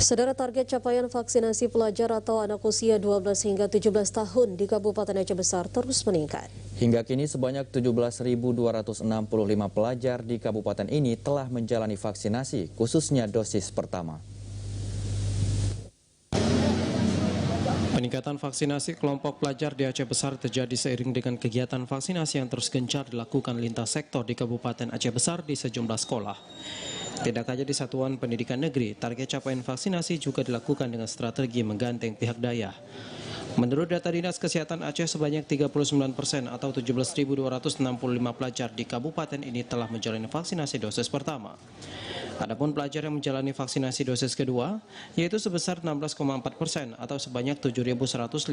Saudara, target capaian vaksinasi pelajar atau anak usia 12 hingga 17 tahun di Kabupaten Aceh Besar terus meningkat. Hingga kini sebanyak 17.265 pelajar di kabupaten ini telah menjalani vaksinasi, khususnya dosis pertama. Peningkatan vaksinasi kelompok pelajar di Aceh Besar terjadi seiring dengan kegiatan vaksinasi yang terus gencar dilakukan lintas sektor di Kabupaten Aceh Besar di sejumlah sekolah. Tidak hanya di satuan pendidikan negeri, target capaian vaksinasi juga dilakukan dengan strategi menggandeng pihak daya. Menurut data Dinas Kesehatan Aceh, sebanyak 39% atau 17.265 pelajar di kabupaten ini telah menjalani vaksinasi dosis pertama. Adapun pelajar yang menjalani vaksinasi dosis kedua, yaitu sebesar 16,4% atau sebanyak 7.151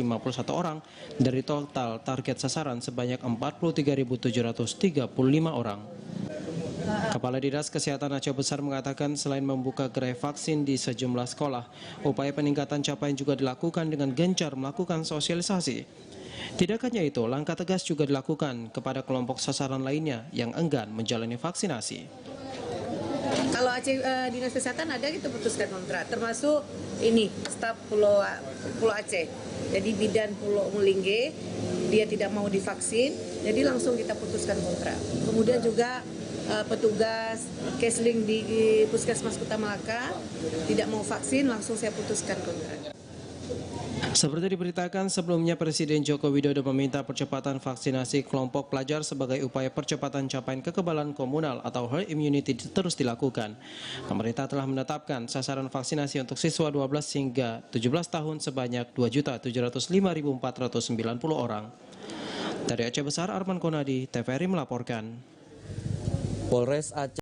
orang dari total target sasaran sebanyak 43.735 orang. Kepala Dinas Kesehatan Aceh Besar mengatakan selain membuka gerai vaksin di sejumlah sekolah, upaya peningkatan capaian juga dilakukan dengan gencar melakukan sosialisasi. Tidak hanya itu, langkah tegas juga dilakukan kepada kelompok sasaran lainnya yang enggan menjalani vaksinasi. Kalau Aceh Dinas Kesehatan ada kita putuskan kontrak, termasuk ini staf Pulau Aceh. Jadi bidan Pulau Mulingge dia tidak mau divaksin, jadi langsung kita putuskan kontrak. Kemudian juga petugas Kesling di Puskesmas Kota Malaka tidak mau vaksin, langsung saya putuskan kontrak. Seperti diberitakan sebelumnya, Presiden Joko Widodo meminta percepatan vaksinasi kelompok pelajar sebagai upaya percepatan capaian kekebalan komunal atau herd immunity terus dilakukan. Pemerintah telah menetapkan sasaran vaksinasi untuk siswa 12 hingga 17 tahun sebanyak 2.705.490 orang. Dari Aceh Besar, Arman Konadi, TVRI melaporkan. Polres Aceh